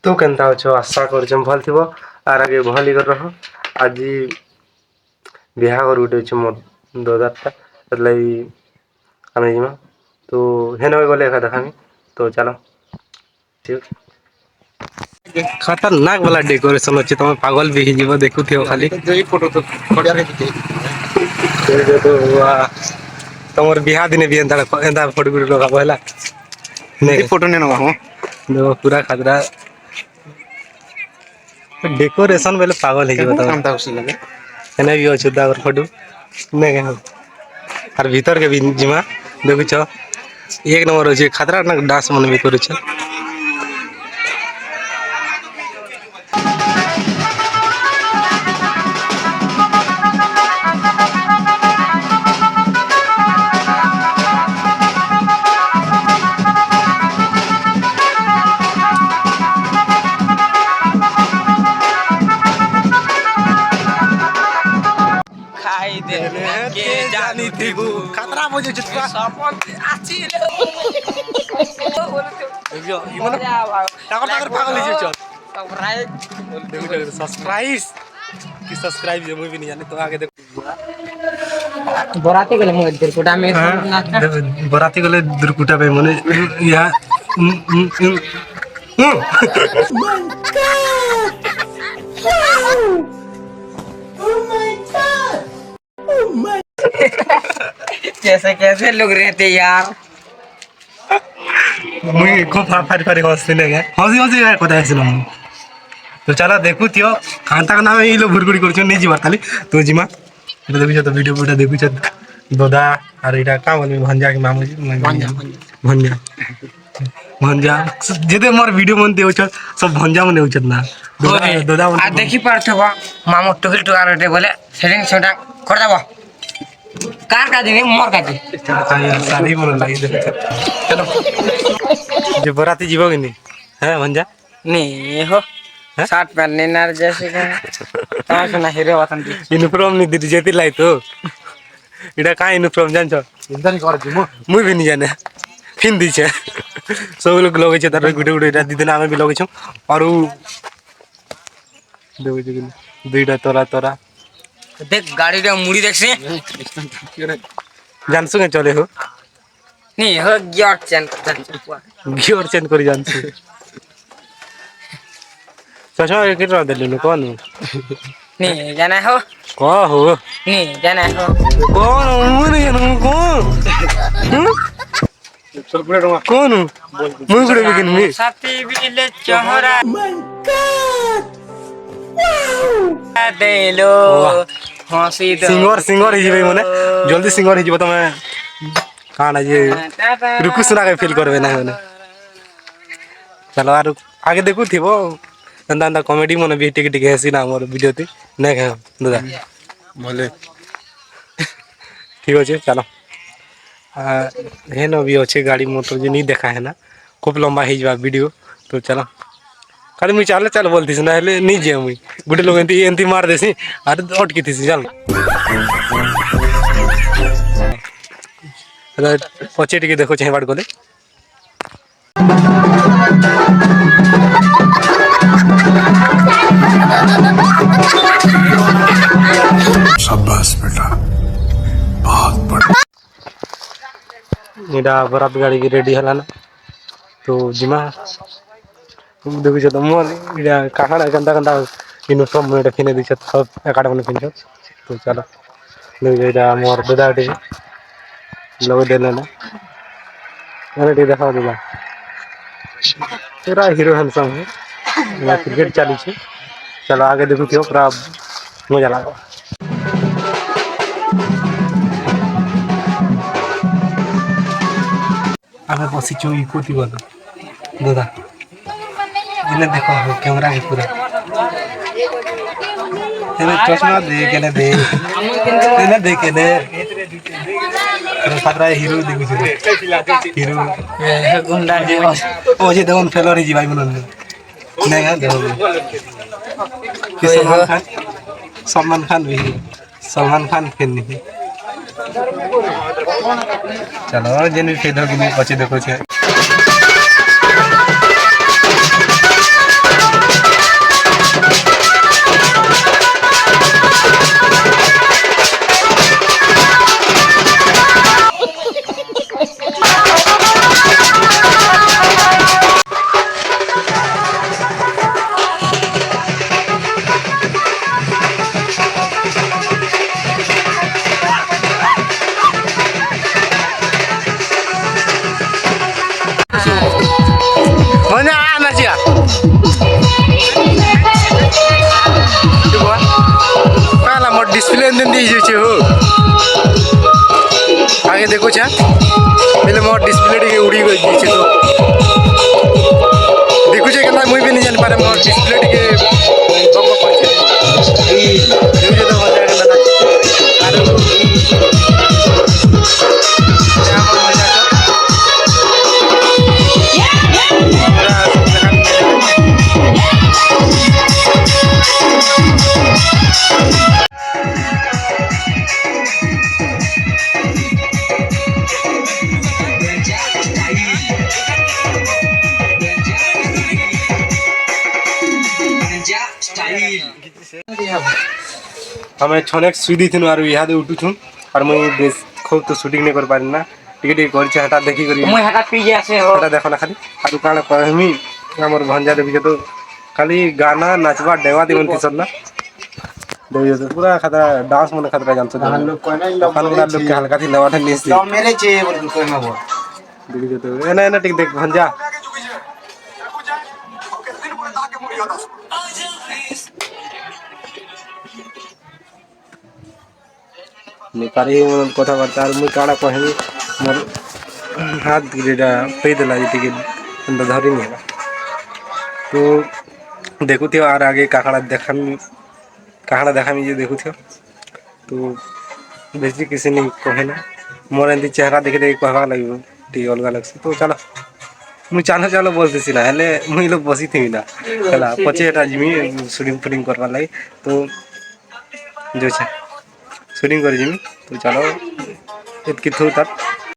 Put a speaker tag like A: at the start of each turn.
A: तू केनता अच्छो आशा कर भल थी आर आगे भल कर रह आज बिहाघर गोटे अच्छे मो दादाटा लगी आम जीमा तो हेन गले एका देखामी तो चलो ठीक खतरनाक वाला डेकोरेशन अच्छे तुम पागल भी जीव देखु खाली फोटो तो तुम बिहा दिन भी एंता फोटो गुट लगा है फोटो नहीं नवा देखो पूरा खतरा डेकोरेशन बेले पागल है भी अच्छे फोटो नहीं और भीतर के भी जिमा देखुच एक नंबर अच्छे खतरनाक डांस मन भी कर जानी थी वो खतरा मुझे जितना सपन आची ले इमन टाकर पागल है चल सब्सक्राइब कि सब्सक्राइब जो भी नहीं जाने तो आगे देखो
B: बराती गले मोर दुर्कुटा में
A: बराती गले दुर्कुटा पे मने या
B: कैसे कैसे लोग रहते यार
A: मुझे खूब फारी फारी हंसते लगे हंसी हंसी कथा आसिल तो चला देखु थियो कांता का नाम ये लोग भुरगुड़ी कर नहीं जीवार ताली तो जिमा देखु तो वीडियो पूरा देखु दादा और इटा का बोल भंजा के मामू भंजा भंजा जेदे मोर वीडियो मन देउ सब भंजा मन होचत ना दादा
B: आ देखि पारथबा मामू टुकिल टुकार रे बोले सेटिंग छोटा कर देबो कार का दिन मोर का दिन
A: सारी मन लागी चलो जो बराती जीवो कि नहीं है भंजा
B: नहीं हो शर्ट पहनने ना जैसे का तमाशा ना हीरो वतन की
A: यूनिफॉर्म नहीं दी जेती लाई तो इडा का यूनिफॉर्म जान छ इंदन कर दिमु मुई भी नहीं जाने फिन दी छे सब लोग लगे छे तार गुटे गुटे इडा दीदी नामे भी लगे छ और देखो जे दुईटा तोरा तोरा
B: देख गाड़ी रे मुड़ी देख से
A: जानसु के चले हो
B: नहीं हो
A: गियर चेंज कर जानसु चश्मा कितना देलु कौन
B: नहीं जाना हो
A: को हो
B: नहीं जाना हो
A: कौन मुने जानु कौन चल पूरा डोंगा कौन मुई गुडे बिगिन मी
B: साथी बिले चोहरा देलो हंसी दो
A: सिंगर ही जीवे मने जल्दी सिंगर ही जीव तमे काना जे रुकु सुना के फील करबे ना मने चलो आरो आगे देखु थिबो अंदा कॉमेडी मने भी टिक टिक हसी ना हमर वीडियो ती नै के दादा भले ठीक अछि चलो हेनो भी अच्छे गाड़ी मोटर जे नहीं देखा है ना खूब लंबा ही जा वीडियो तो चलो खाली मुझे चल चल बोलती ना नहीं जे मुई गुटे लोग एंती मार देसी आर अटकी थी चल पचे टिके देखो चाहे बाट गले शाबाश बेटा बहुत बढ़िया इडा बरात गाड़ी की रेडी हला ना तो जिमा देखु तो मोर इडा काहाडा गंदा गंदा यूनिफॉर्म में फिने दी सब एकाडा में फिन तो चलो इडा मोर दादा टे लोग देले ना अरे टे देखा दादा पूरा हीरो हैंडसम है क्रिकेट चली छे चलो आगे देखु थियो पूरा मजा लागो आगे बसी चो ई कोती गलो दादा इने देखो कैमरा के पूरा इने चश्मा दे केने दे इने देखे दे खतरा हीरो देखु छे हीरो गुंडा जे ओ जे देखन फेलर ही भाई मन नहीं है देखो सलमान खान भी सलमान खान फिर नहीं चलो जेन भी फेल होगी नहीं बचे देखो छे नाचिया काला मोर डिस्प्ले दिन दी जे हो आगे देखो छा पहले मोर डिस्प्ले टी उड़ी गई जे तो देखो छे केला मुई भी नहीं जान पारे मोर डिस्प्ले टी बक बक कर छे देखो तो मजा केला ना आरो क्या मोर मजा हमें छनेक सुई थी और इहादे उठुछु और मुई बेस खूब तो शूटिंग नहीं कर पारी ना टिके टिके कर हटा देखी करी
B: मुई हटा पी गया से हो
A: हटा देखो ना खाली और काना कहमी हमर भंजा देखि तो खाली गाना नाचबा डेवा दिवन की सब ना देखियो तो पूरा खतरा डांस मन खतरा जानतो हम लोग कोई नहीं लोग के हल्का थी लेवा था निस तो मेरे चे बोल कोई ना बोल देखियो तो एना एना टिक देख भंजा नेपाली मन कथा बार्ता और मुई काड़ा कहमी मोर हाथ गिरेडा पे देला टिके अंदर धरी नहीं तो देखु थियो और आगे काकड़ा देखामी जे देखु थियो तो बेसी किसी नहीं कहे ना मोर एंदी चेहरा देखे देखे कहवा लगे टी अलगा लगसे तो चलो मुई चलो बोलतेसी ना हेले मुई लोग बसी थी ना चला पचे एटा जिमी शूटिंग करवा लगे तो जो छे शूटिंग कर जिमी तो चलो इतकी थू तक